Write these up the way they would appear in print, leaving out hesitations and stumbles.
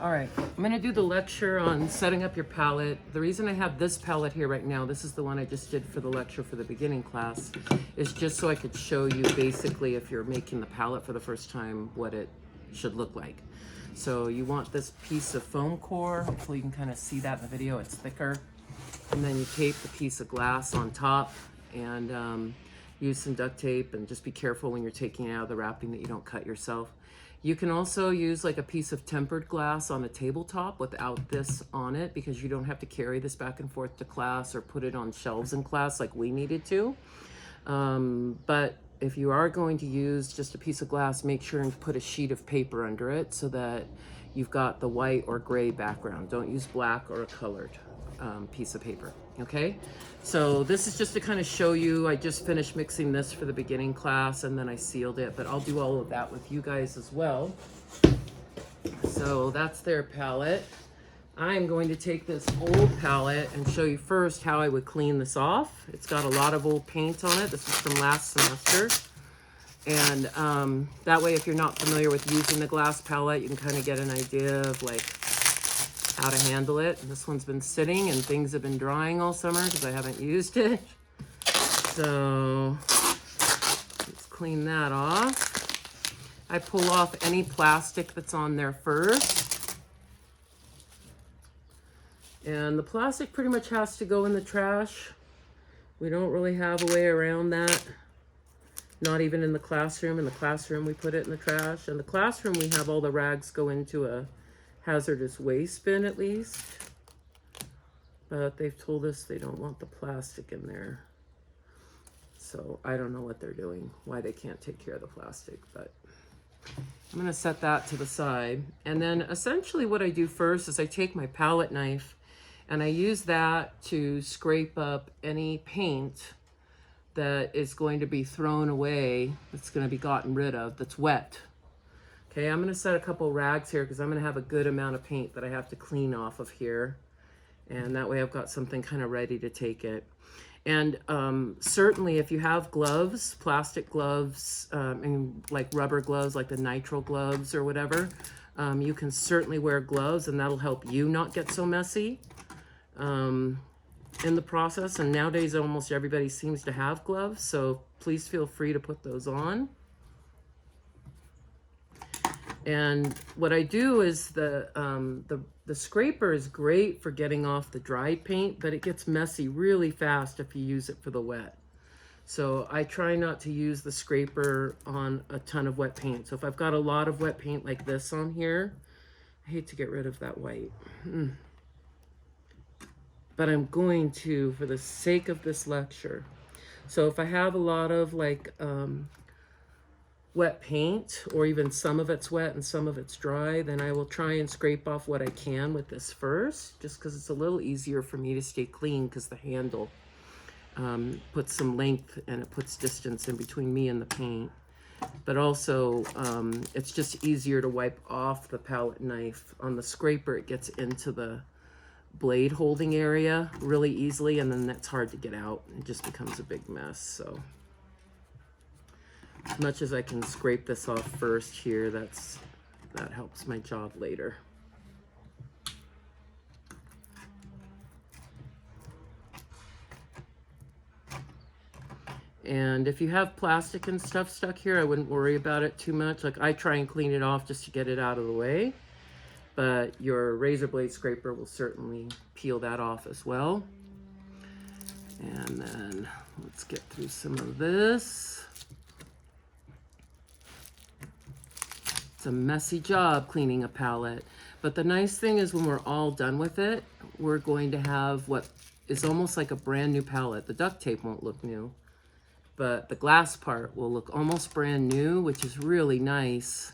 All right, I'm gonna do the lecture on setting up your palette. The reason I have this palette here right now, this is the one I just did for the lecture for the beginning class, is just so I could show you basically if you're making the palette for the first time, what it should look like. So you want this piece of foam core. Hopefully you can kind of see that in the video, it's thicker. And then you tape the piece of glass on top and use some duct tape, and just be careful when you're taking it out of the wrapping that you don't cut yourself. You can also use like a piece of tempered glass on a tabletop without this on it, because you don't have to carry this back and forth to class or put it on shelves in class like we needed to. But if you are going to use just a piece of glass, make sure and put a sheet of paper under it so that you've got the white or gray background. Don't use black or a colored piece of paper, okay? So this is just to kind of show you, I just finished mixing this for the beginning class and then I sealed it, but I'll do all of that with you guys as well. So that's their palette. I'm going to take this old palette and show you first how I would clean this off. It's got a lot of old paint on it. This is from last semester. And that way, if you're not familiar with using the glass palette, you can kind of get an idea of like how to handle it. And this one's been sitting and things have been drying all summer because I haven't used it. So let's clean that off. I pull off any plastic that's on there first. And the plastic pretty much has to go in the trash. We don't really have a way around that. Not even in the classroom. In the classroom, we put it in the trash. In the classroom, we have all the rags go into a hazardous waste bin at least. But they've told us they don't want the plastic in there. So I don't know what they're doing, why they can't take care of the plastic, but I'm gonna set that to the side. And then essentially what I do first is I take my palette knife and I use that to scrape up any paint that is going to be thrown away, that's going to be gotten rid of, that's wet. Okay, I'm going to set a couple rags here because I'm going to have a good amount of paint that I have to clean off of here. And that way I've got something kind of ready to take it. And certainly if you have gloves, plastic gloves, and like rubber gloves, like the nitrile gloves or whatever, you can certainly wear gloves and that'll help you not get so messy in the process. And nowadays almost everybody seems to have gloves, so please feel free to put those on. And what I do is the scraper is great for getting off the dried paint, but it gets messy really fast if you use it for the wet. So I try not to use the scraper on a ton of wet paint. So if I've got a lot of wet paint like this on here, I hate to get rid of that white. But I'm going to, for the sake of this lecture. So if I have a lot of like wet paint, or even some of it's wet and some of it's dry, then I will try and scrape off what I can with this first, just because it's a little easier for me to stay clean, because the handle puts some length and it puts distance in between me and the paint. But also it's just easier to wipe off the palette knife. On the scraper, it gets into the blade holding area really easily, and then that's hard to get out. It just becomes a big mess. So as much as I can scrape this off first here, that helps my job later. And if you have plastic and stuff stuck here, I wouldn't worry about it too much. Like I try and clean it off just to get it out of the way. But your razor blade scraper will certainly peel that off as well. And then let's get through some of this. It's a messy job cleaning a palette. But the nice thing is when we're all done with it, we're going to have what is almost like a brand new palette. The duct tape won't look new, but the glass part will look almost brand new, which is really nice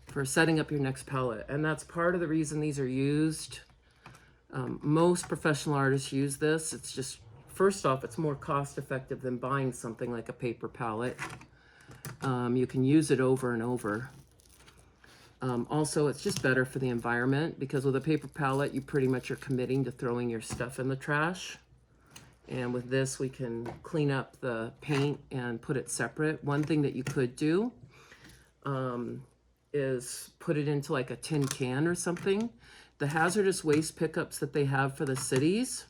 for setting up your next palette. And that's part of the reason these are used. Most professional artists use this. It's just, first off, it's more cost effective than buying something like a paper palette. You can use it over and over. Also, it's just better for the environment, because with a paper palette, you pretty much are committing to throwing your stuff in the trash. And with this, we can clean up the paint and put it separate. One thing that you could do is put it into like a tin can or something. The hazardous waste pickups that they have for the cities,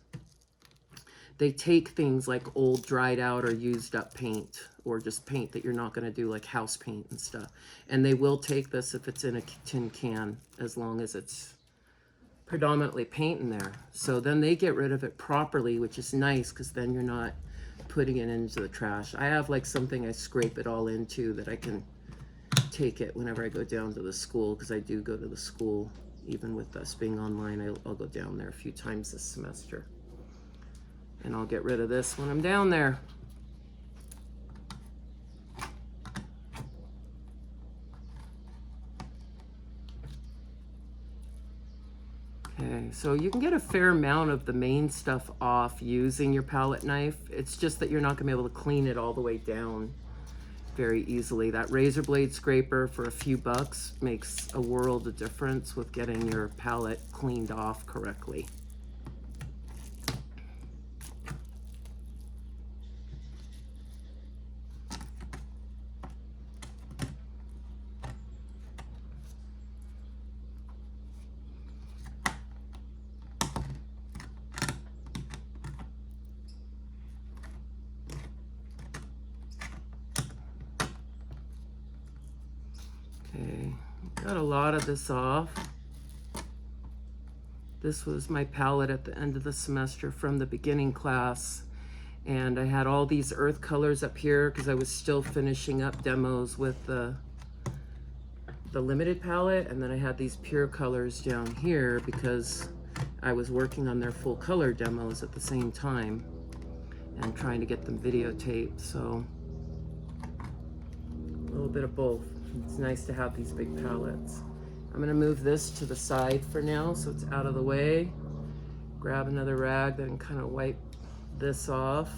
they take things like old dried out or used up paint, or just paint that you're not going to do, like house paint and stuff. And they will take this if it's in a tin can, as long as it's predominantly paint in there. So then they get rid of it properly, which is nice, because then you're not putting it into the trash. I have like something I scrape it all into that I can take it whenever I go down to the school, because I do go to the school. Even with us being online, I'll go down there a few times this semester. And I'll get rid of this when I'm down there. Okay, so you can get a fair amount of the main stuff off using your palette knife. It's just that you're not gonna be able to clean it all the way down very easily. That razor blade scraper for a few bucks makes a world of difference with getting your palette cleaned off correctly. Okay, got a lot of this off. This was my palette at the end of the semester from the beginning class. And I had all these earth colors up here because I was still finishing up demos with the limited palette. And then I had these pure colors down here because I was working on their full color demos at the same time and trying to get them videotaped. So a little bit of both. It's nice to have these big palettes. I'm gonna move this to the side for now so it's out of the way. Grab another rag, then kind of wipe this off.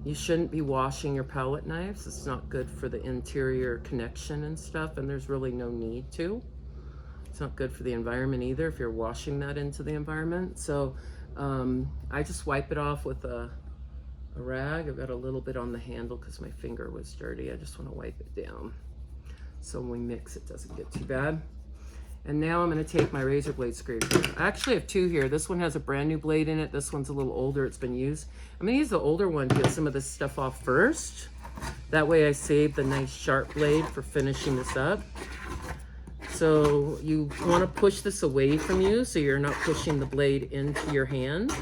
You shouldn't be washing your palette knives. It's not good for the interior connection and stuff, and there's really no need to. It's not good for the environment either if you're washing that into the environment. So I just wipe it off with a rag. I've got a little bit on the handle because my finger was dirty. I just want to wipe it down so when we mix it doesn't get too bad. And now I'm going to take my razor blade scraper. I actually have two here. This one has a brand new blade in it. This one's a little older. It's been used. I'm going to use the older one to get some of this stuff off first. That way I save the nice sharp blade for finishing this up. So you want to push this away from you so you're not pushing the blade into your hand.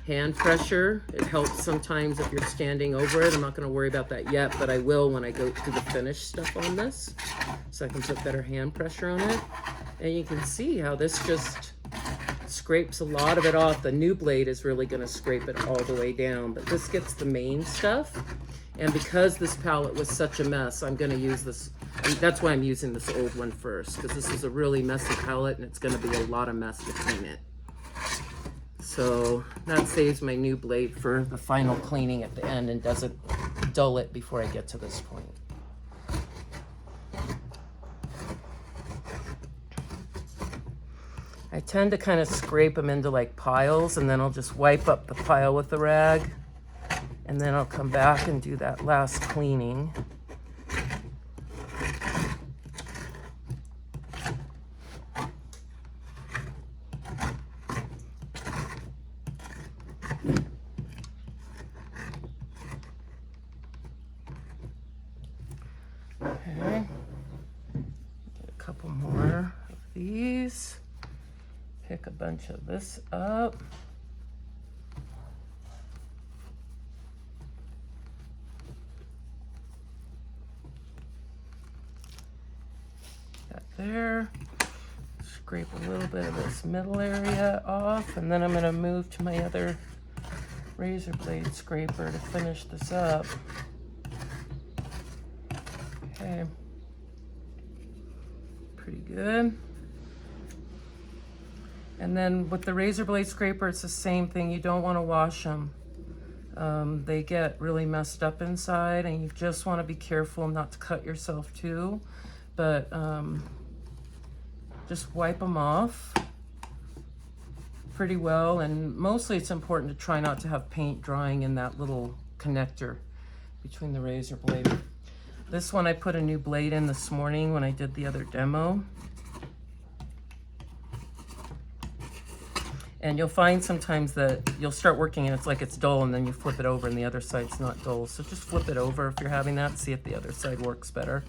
Hand pressure, it helps sometimes if you're standing over it. I'm not going to worry about that yet, but I will when I go to the finished stuff on this, so I can put better hand pressure on it. And you can see how this just scrapes a lot of it off. The new blade is really going to scrape it all the way down, but this gets the main stuff. And because this palette was such a mess, I'm going to use this. That's why I'm using this old one first, because this is a really messy palette and it's going to be a lot of mess to clean it. So that saves my new blade for the final cleaning at the end and doesn't dull it before I get to this point. I tend to kind of scrape them into like piles, and then I'll just wipe up the pile with the rag, and then I'll come back and do that last cleaning. Okay, get a couple more of these. Pick a bunch of this up. Got there. Scrape a little bit of this middle area off, and then I'm going to move to my other razor blade scraper to finish this up. Okay, pretty good. And then with the razor blade scraper, it's the same thing. You don't want to wash them. They get really messed up inside, and you just want to be careful not to cut yourself too. But just wipe them off pretty well. And mostly it's important to try not to have paint drying in that little connector between the razor blade. This one I put a new blade in this morning when I did the other demo. And you'll find sometimes that you'll start working and it's like it's dull, and then you flip it over and the other side's not dull. So just flip it over if you're having that, see if the other side works better.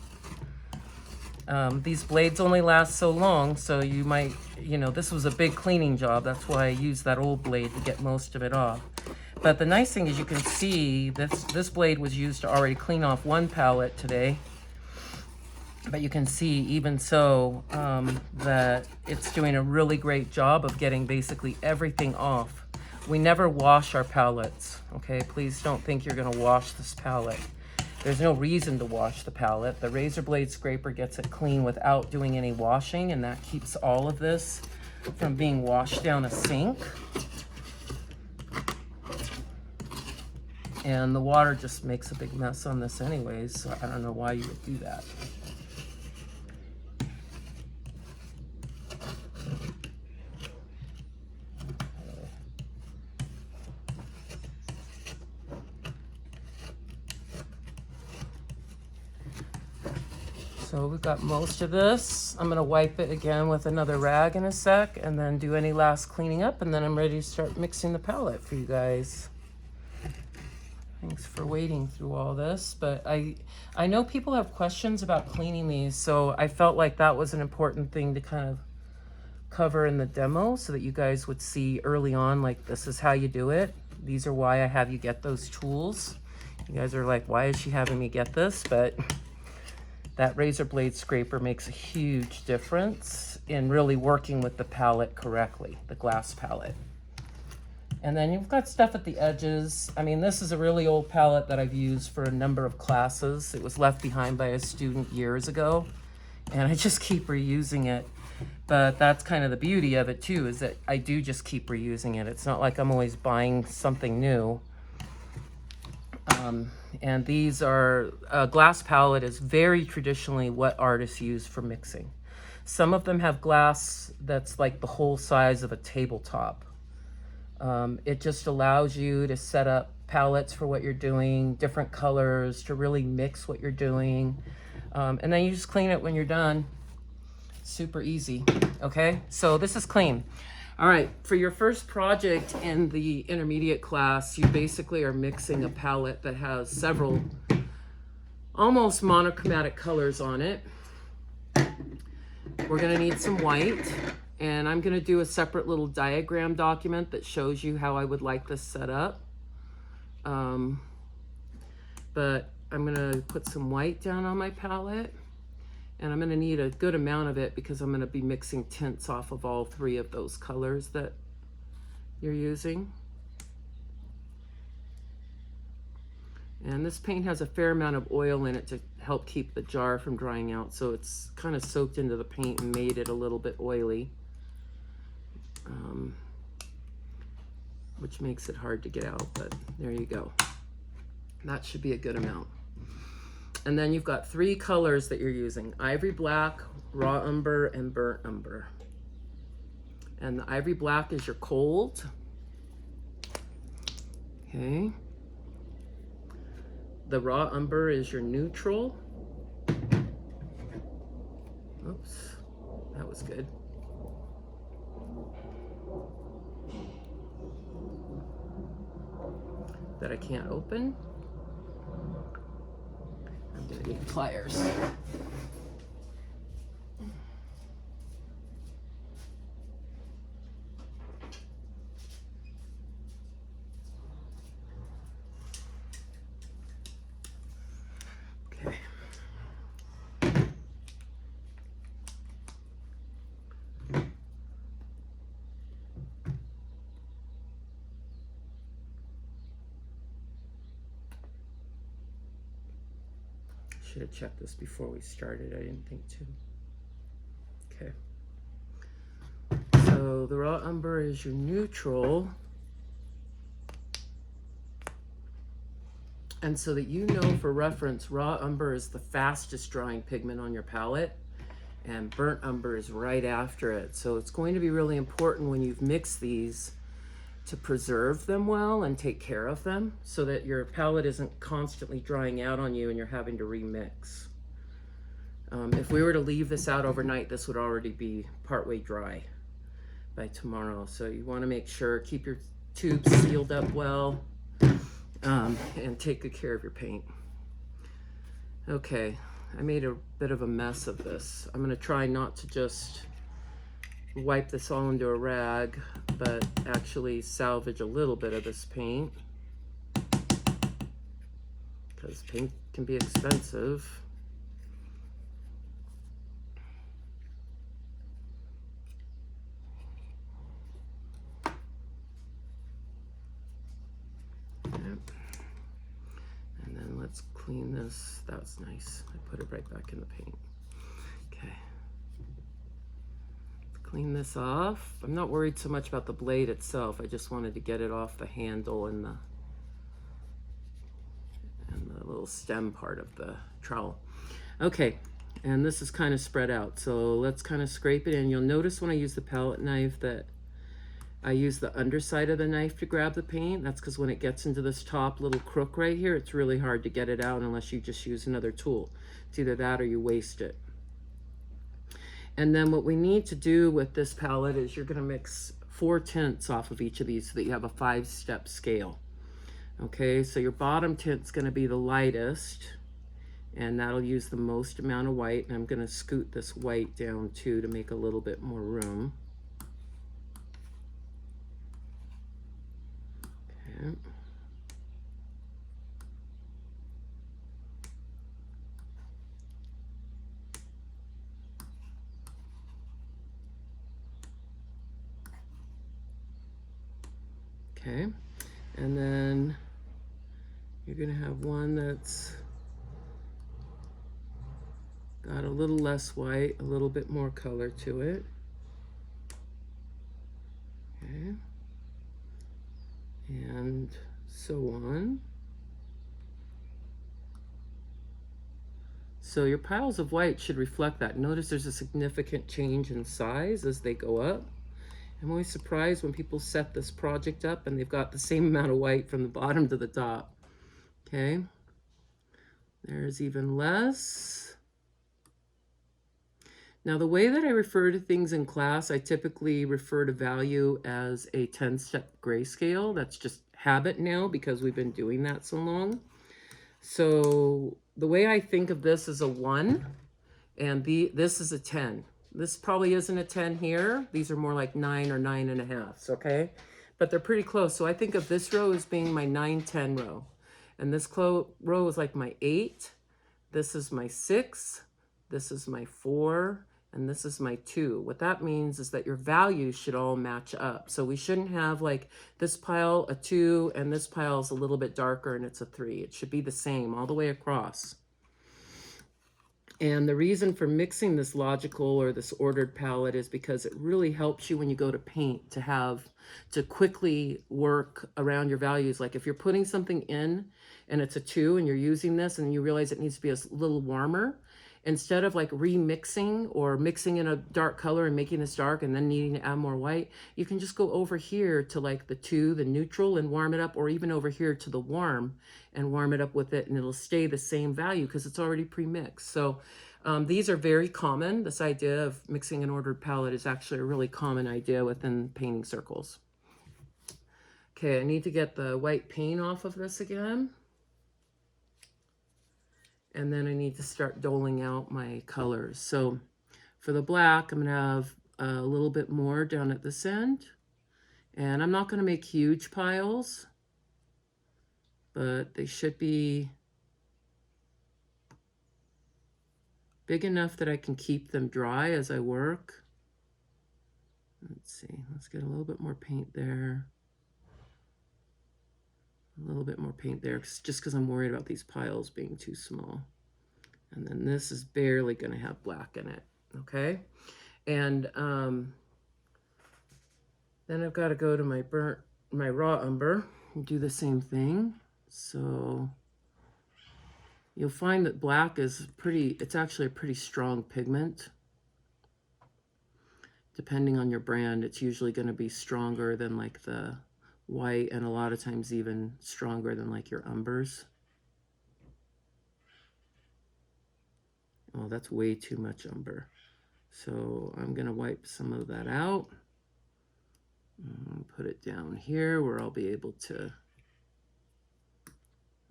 These blades only last so long, so you might, this was a big cleaning job. That's why I used that old blade to get most of it off. But the nice thing is you can see this blade was used to already clean off one palette today. But you can see, even so, that it's doing a really great job of getting basically everything off. We never wash our palettes, okay? Please don't think you're gonna wash this palette. There's no reason to wash the palette. The razor blade scraper gets it clean without doing any washing, and that keeps all of this from being washed down a sink. And the water just makes a big mess on this anyways, so I don't know why you would do that. So we've got most of this. I'm gonna wipe it again with another rag in a sec and then do any last cleaning up, and then I'm ready to start mixing the palette for you guys. Thanks for waiting through all this, but I know people have questions about cleaning these, so I felt like that was an important thing to kind of cover in the demo so that you guys would see early on, like, this is how you do it. These are why I have you get those tools. You guys are like, why is she having me get this? But that razor blade scraper makes a huge difference in really working with the palette correctly, the glass palette. And then you've got stuff at the edges. I mean, this is a really old palette that I've used for a number of classes. It was left behind by a student years ago, and I just keep reusing it. But that's kind of the beauty of it too, is that I do just keep reusing it. It's not like I'm always buying something new. And these are, a glass palette is very traditionally what artists use for mixing. Some of them have glass that's like the whole size of a tabletop. It just allows you to set up palettes for what you're doing, different colors, to really mix what you're doing. And then you just clean it when you're done. Super easy, okay? So this is clean. All right, for your first project in the intermediate class, you basically are mixing a palette that has several almost monochromatic colors on it. We're gonna need some white, and I'm gonna do a separate little diagram document that shows you how I would like this set up. But I'm gonna put some white down on my palette. And I'm gonna need a good amount of it because I'm gonna be mixing tints off of all three of those colors that you're using. And this paint has a fair amount of oil in it to help keep the jar from drying out. So it's kind of soaked into the paint and made it a little bit oily, which makes it hard to get out, but there you go. That should be a good amount. And then you've got three colors that you're using: ivory black, raw umber, and burnt umber. And the ivory black is your cold. Okay. The raw umber is your neutral. Oops, that was good. That I can't open. I'm gonna need pliers. Okay. Should have checked this before we started. I didn't think to. Okay. So the raw umber is your neutral. And so that you know, for reference, raw umber is the fastest drying pigment on your palette, and burnt umber is right after it. So it's going to be really important when you've mixed these to preserve them well and take care of them so that your palette isn't constantly drying out on you and you're having to remix. If we were to leave this out overnight, this would already be partway dry by tomorrow. So you want to make sure, keep your tubes sealed up well, and take good care of your paint. Okay, I made a bit of a mess of this. I'm going to try not to just wipe this all into a rag, but actually salvage a little bit of this paint, because paint can be expensive. And then let's clean this. That's nice. I put it right back in the paint. Okay. Clean this off. I'm not worried so much about the blade itself. I just wanted to get it off the handle and the little stem part of the trowel. Okay, and this is kind of spread out. So let's kind of scrape it in. You'll notice when I use the palette knife that I use the underside of the knife to grab the paint. That's because when it gets into this top little crook right here, it's really hard to get it out unless you just use another tool. It's either that or you waste it. And then what we need to do with this palette is you're going to mix 4 tints off of each of these so that you have a 5-step scale. Okay, so your bottom tint's going to be the lightest, and that'll use the most amount of white. And I'm going to scoot this white down too to make a little bit more room. Okay. Okay, and then you're going to have one that's got a little less white, a little bit more color to it. Okay, and so on. So your piles of white should reflect that. Notice there's a significant change in size as they go up. I'm always surprised when people set this project up and they've got the same amount of white from the bottom to the top. Okay, there's even less. Now the way that I refer to things in class, I typically refer to value as a 10-step grayscale. That's just habit now because we've been doing that so long. So the way I think of this is a 1 and this is a 10. This probably isn't a 10 here. These are more like 9 or 9.5, okay? But they're pretty close. So I think of this row as being my 9-10 row. And this row is like my 8. This is my 6. This is my 4. And this is my 2. What that means is that your values should all match up. So we shouldn't have like this pile a 2 and this pile is a little bit darker and it's a 3. It should be the same all the way across. And the reason for mixing this logical or this ordered palette is because it really helps you when you go to paint to quickly work around your values. Like if you're putting something in and it's a 2 and you're using this and you realize it needs to be a little warmer, instead of like remixing or mixing in a dark color and making this dark and then needing to add more white, you can just go over here to like the 2, the neutral, and warm it up, or even over here to the warm and warm it up with it, and it'll stay the same value because it's already pre-mixed. So these are very common. This idea of mixing an ordered palette is actually a really common idea within painting circles. Okay, I need to get the white paint off of this again. And then I need to start doling out my colors. So for the black, I'm going to have a little bit more down at this end. And I'm not going to make huge piles, but they should be big enough that I can keep them dry as I work. Let's see, let's get a little bit more paint there. A little bit more paint there, just because I'm worried about these piles being too small. And then this is barely going to have black in it, okay? And then I've got to go to my raw umber and do the same thing. So you'll find that black is it's actually a pretty strong pigment. Depending on your brand, it's usually going to be stronger than like the white, and a lot of times even stronger than like your umbers. Oh, that's way too much umber. So I'm gonna wipe some of that out. Put it down here where I'll be able to,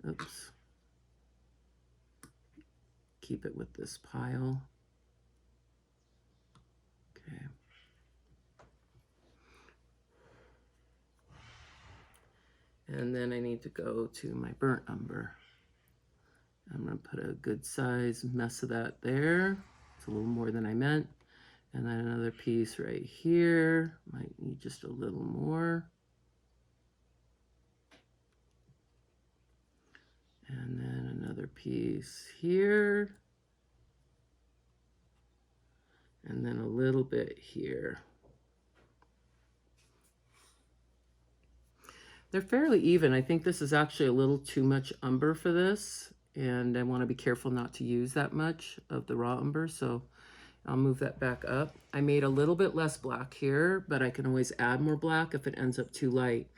oops, keep it with this pile. Okay. And then I need to go to my burnt umber. I'm going to put a good size mess of that there. It's a little more than I meant. And then another piece right here. Might need just a little more. And then another piece here. And then a little bit here. They're fairly even. I think this is actually a little too much umber for this, and I want to be careful not to use that much of the raw umber, so I'll move that back up. I made a little bit less black here, but I can always add more black if it ends up too light.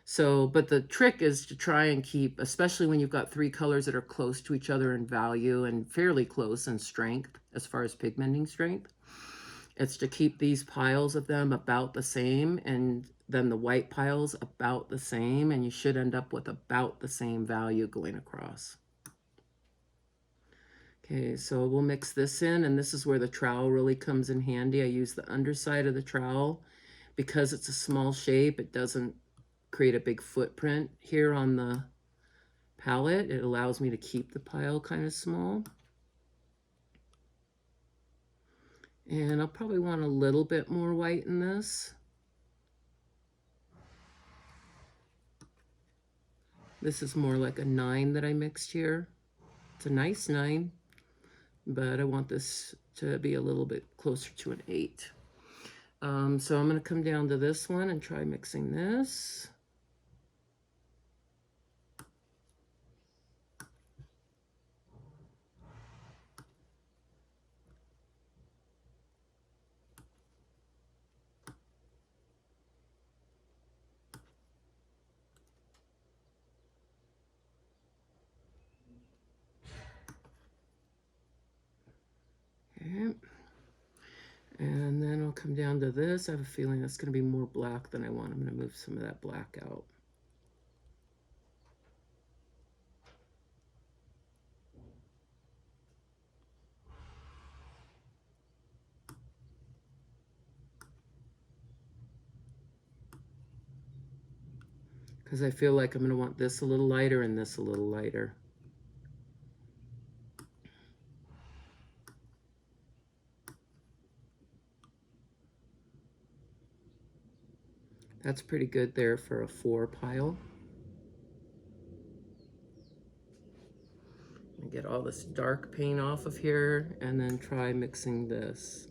So, but the trick is to try and keep, especially when you've got three colors that are close to each other in value and fairly close in strength as far as pigmenting strength, it's to keep these piles of them about the same, and then the white piles about the same, and you should end up with about the same value going across. Okay, so we'll mix this in, and this is where the trowel really comes in handy. I use the underside of the trowel. Because it's a small shape, it doesn't create a big footprint here on the palette. It allows me to keep the pile kind of small. And I'll probably want a little bit more white in this. This is more like a 9 that I mixed here. It's a nice 9, but I want this to be a little bit closer to an 8. So I'm going to come down to this one and try mixing this. Okay. And then I'll come down to this. I have a feeling that's going to be more black than I want. I'm going to move some of that black out. Because I feel like I'm going to want this a little lighter and this a little lighter. That's pretty good there for a 4 pile. Get all this dark paint off of here and then try mixing this.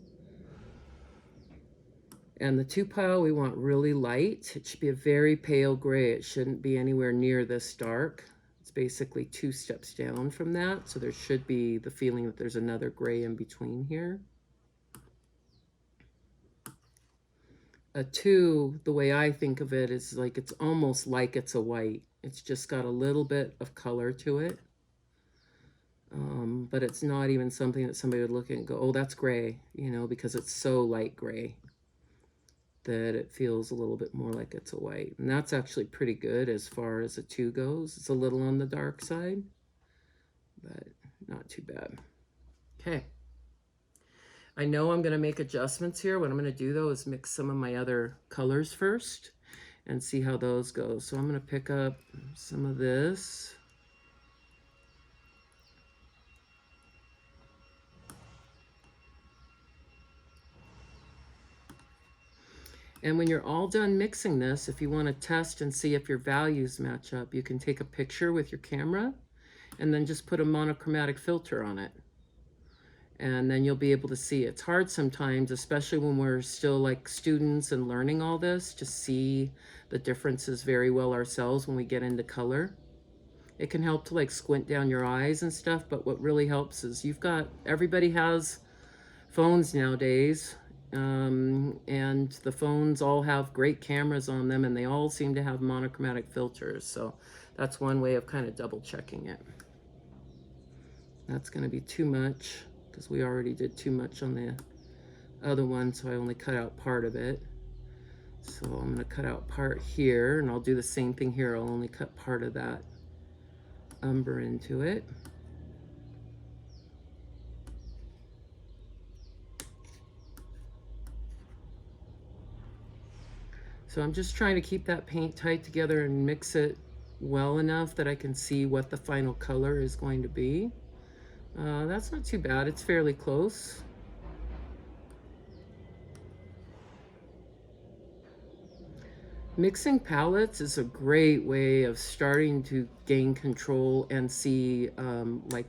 And the 2 pile we want really light. It should be a very pale gray. It shouldn't be anywhere near this dark. It's basically 2 steps down from that. So there should be the feeling that there's another gray in between here. A 2, the way I think of it, is like it's almost like it's a white. It's just got a little bit of color to it. But it's not even something that somebody would look at and go, oh, that's gray, you know, because it's so light gray that it feels a little bit more like it's a white. And that's actually pretty good as far as a 2 goes. It's a little on the dark side, but not too bad. Okay. I know I'm going to make adjustments here. What I'm going to do, though, is mix some of my other colors first and see how those go. So I'm going to pick up some of this. And when you're all done mixing this, if you want to test and see if your values match up, you can take a picture with your camera and then just put a monochromatic filter on it. And then you'll be able to see. It's hard sometimes, especially when we're still like students and learning all this, to see the differences very well ourselves when we get into color. It can help to like squint down your eyes and stuff, but what really helps is everybody has phones nowadays, And the phones all have great cameras on them, and they all seem to have monochromatic filters. So that's one way of kind of double checking it. That's going to be too much because we already did too much on the other one, so I only cut out part of it. So I'm going to cut out part here, and I'll do the same thing here. I'll only cut part of that umber into it. So I'm just trying to keep that paint tight together and mix it well enough that I can see what the final color is going to be. That's not too bad. It's fairly close. Mixing palettes is a great way of starting to gain control and see like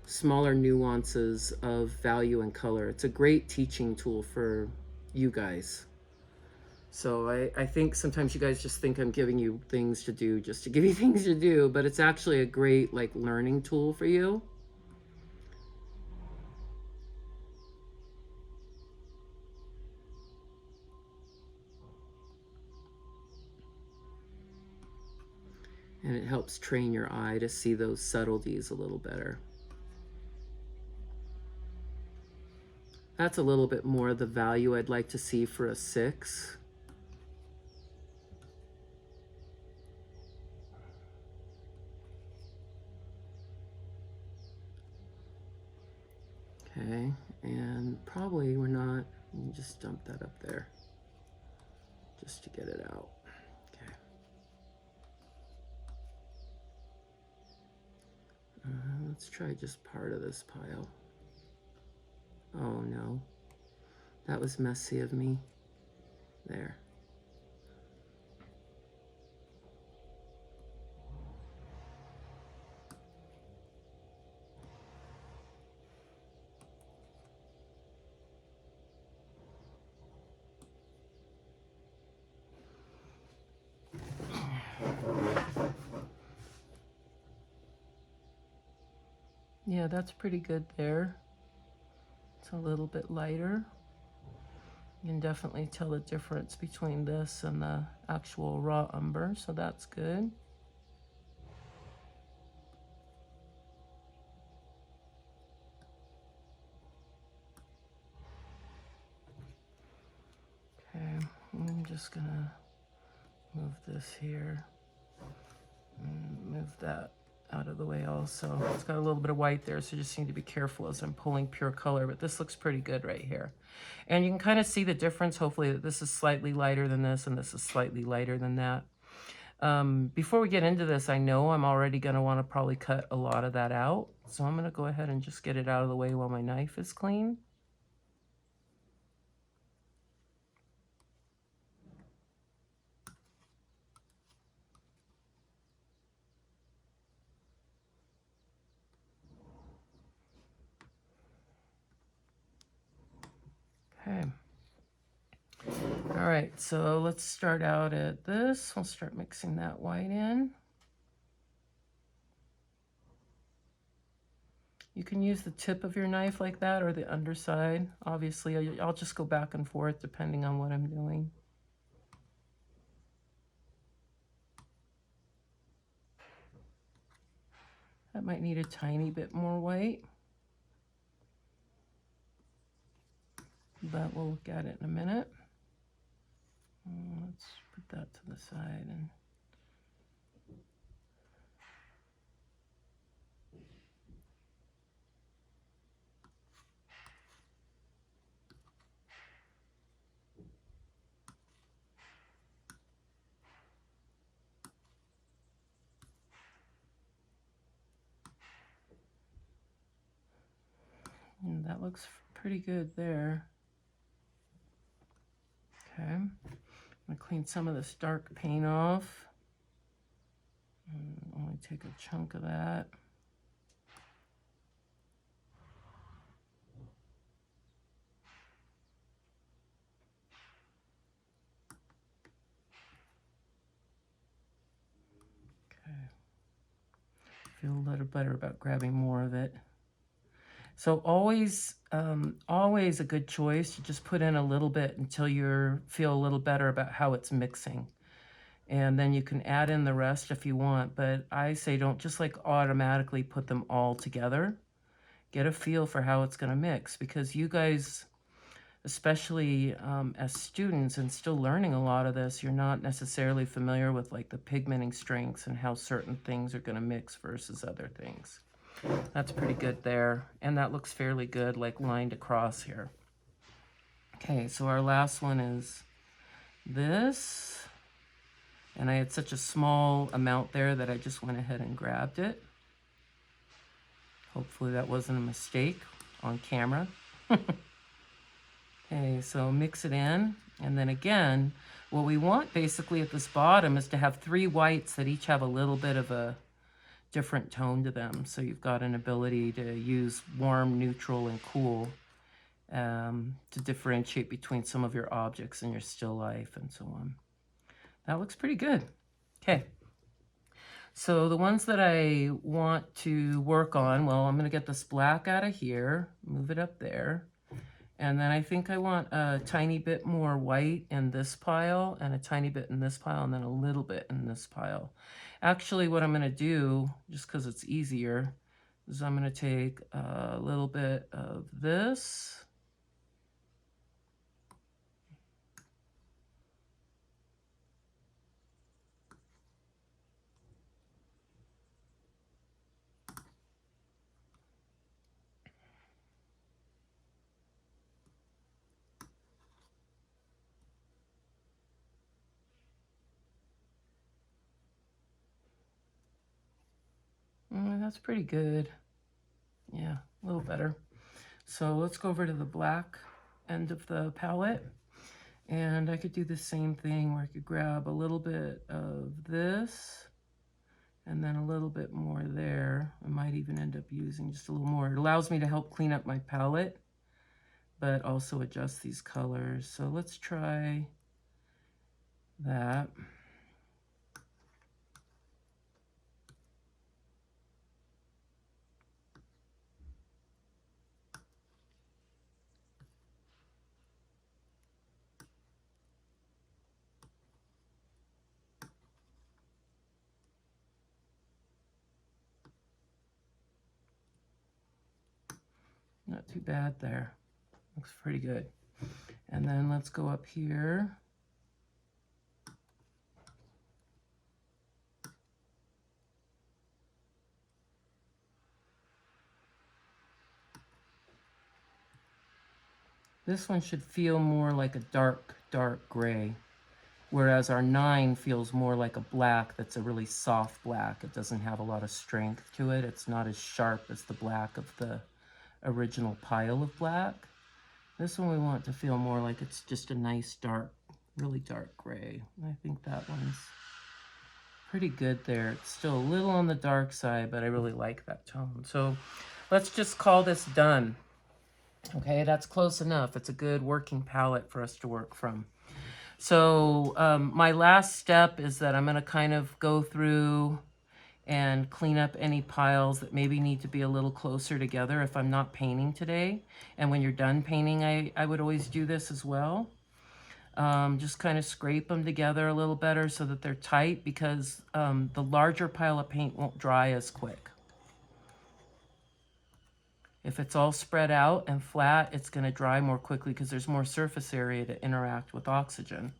smaller nuances of value and color. It's a great teaching tool for you guys. So I think sometimes you guys just think I'm giving you things to do just to give you things to do, but it's actually a great like learning tool for you. And it helps train your eye to see those subtleties a little better. That's a little bit more the value I'd like to see for a 6. Okay, and probably we're not, let me just dump that up there just to get it out. Okay. Let's try just part of this pile. Oh no, that was messy of me. There. Yeah, that's pretty good there. It's a little bit lighter. You can definitely tell the difference between this and the actual raw umber, so that's good. Okay, I'm just gonna move this here and move that out of the way also. It's got a little bit of white there, so you just need to be careful as I'm pulling pure color, but this looks pretty good right here. And you can kind of see the difference, hopefully, that this is slightly lighter than this and this is slightly lighter than that. Before we get into this, I know I'm already going to want to probably cut a lot of that out, so I'm going to go ahead and just get it out of the way while my knife is clean. Okay. All right, so let's start out at this. We'll start mixing that white in. You can use the tip of your knife like that or the underside. Obviously, I'll just go back and forth depending on what I'm doing. That might need a tiny bit more white, but we'll look at it in a minute. Let's put that to the side. And that looks pretty good there. Okay, I'm gonna clean some of this dark paint off. And only take a chunk of that. Okay, feel a little better about grabbing more of it. So always a good choice to just put in a little bit until you feel a little better about how it's mixing. And then you can add in the rest if you want, but I say don't just like automatically put them all together. Get a feel for how it's going to mix, because you guys, especially as students and still learning a lot of this, you're not necessarily familiar with like the pigmenting strengths and how certain things are going to mix versus other things. That's pretty good there. And that looks fairly good, like lined across here. Okay, so our last one is this. And I had such a small amount there that I just went ahead and grabbed it. Hopefully that wasn't a mistake on camera. Okay, so mix it in. And then again, what we want basically at this bottom is to have 3 whites that each have a little bit of a different tone to them. So you've got an ability to use warm, neutral, and cool to differentiate between some of your objects in your still life and so on. That looks pretty good. Okay. So the ones that I want to work on, well, I'm going to get this black out of here, move it up there. And then I think I want a tiny bit more white in this pile and a tiny bit in this pile and then a little bit in this pile. Actually, what I'm going to do, just because it's easier, is I'm going to take a little bit of this. That's pretty good. Yeah, a little better. So let's go over to the black end of the palette. And I could do the same thing where I could grab a little bit of this and then a little bit more there. I might even end up using just a little more. It allows me to help clean up my palette, but also adjust these colors. So let's try that. Not too bad there. Looks pretty good. And then let's go up here. This one should feel more like a dark, dark gray, whereas our 9 feels more like a black that's a really soft black. It doesn't have a lot of strength to it. It's not as sharp as the black of the original pile of black. This one we want to feel more like it's just a nice dark, really dark gray. I think that one's pretty good there. It's still a little on the dark side, but I really like that tone. So let's just call this done. Okay, that's close enough. It's a good working palette for us to work from. So my last step is that I'm going to kind of go through and clean up any piles that maybe need to be a little closer together if I'm not painting today. And when you're done painting, I would always do this as well. Just kind of scrape them together a little better so that they're tight, because the larger pile of paint won't dry as quick. If it's all spread out and flat, it's going to dry more quickly because there's more surface area to interact with oxygen.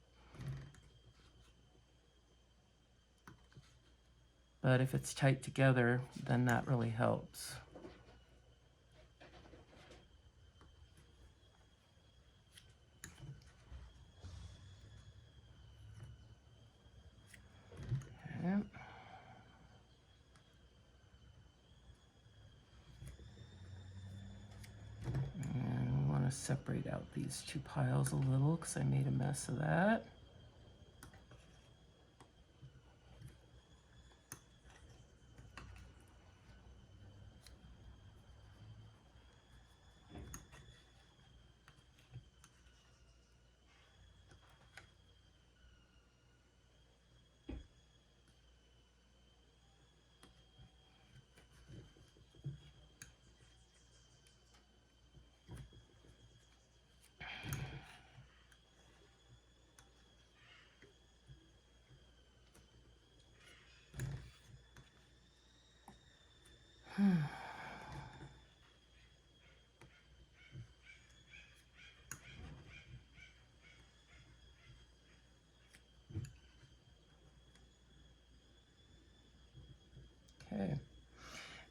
But if it's tight together, then that really helps. Okay. And we want to separate out these 2 piles a little because I made a mess of that. Okay.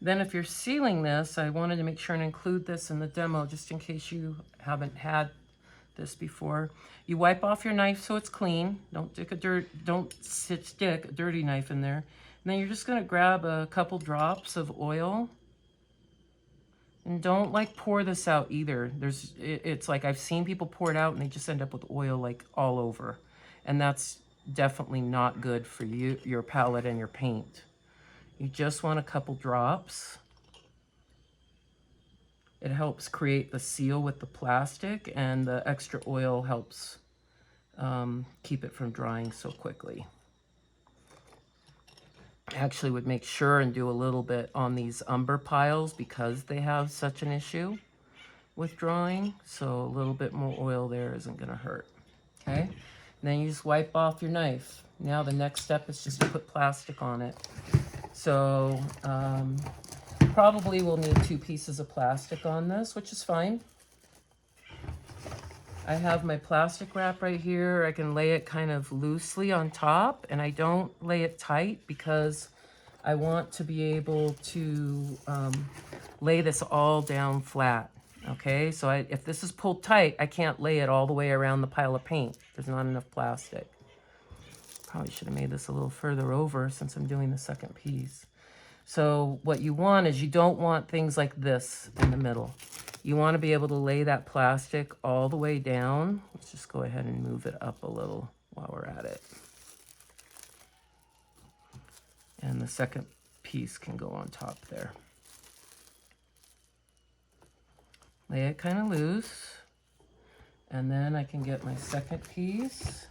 Then if you're sealing this, I wanted to make sure and include this in the demo just in case you haven't had this before. You wipe off your knife so it's clean. Don't stick a dirty knife in there. And then you're just gonna grab a couple drops of oil. And don't like pour this out either. It's like I've seen people pour it out and they just end up with oil like all over. And that's definitely not good for you, your palette and your paint. You just want a couple drops. It helps create the seal with the plastic, and the extra oil helps keep it from drying so quickly. I actually would make sure and do a little bit on these umber piles because they have such an issue with drying. So a little bit more oil there isn't gonna hurt, okay? And then you just wipe off your knife. Now the next step is just to put plastic on it. So probably we'll need 2 pieces of plastic on this, which is fine. I have my plastic wrap right here. I can lay it kind of loosely on top, and I don't lay it tight because I want to be able to lay this all down flat, okay? So if this is pulled tight, I can't lay it all the way around the pile of paint. There's not enough plastic. Probably should have made this a little further over since I'm doing the second piece. So what you want is you don't want things like this in the middle. You want to be able to lay that plastic all the way down. Let's just go ahead and move it up a little while we're at it. And the second piece can go on top there. Lay it kind of loose. And then I can get my second piece.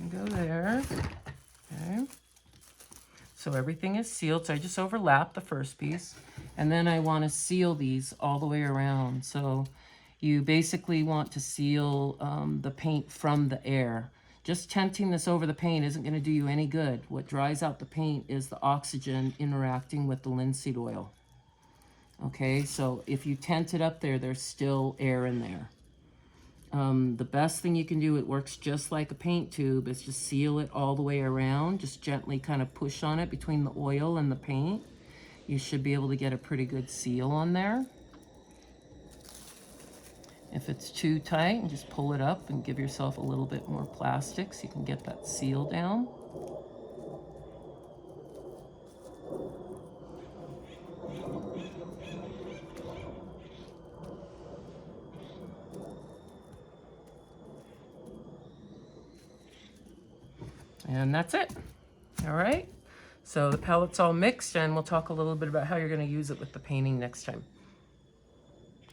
Go there. Okay. So everything is sealed. So I just overlap the first piece. And then I want to seal these all the way around. So you basically want to seal the paint from the air. Just tenting this over the paint isn't going to do you any good. What dries out the paint is the oxygen interacting with the linseed oil. Okay, so if you tent it up there, there's still air in there. The best thing you can do, it works just like a paint tube, is just seal it all the way around. Just gently kind of push on it between the oil and the paint. You should be able to get a pretty good seal on there. If it's too tight, just pull it up and give yourself a little bit more plastic so you can get that seal down. And that's it. All right. So the palette's all mixed, and we'll talk a little bit about how you're going to use it with the painting next time.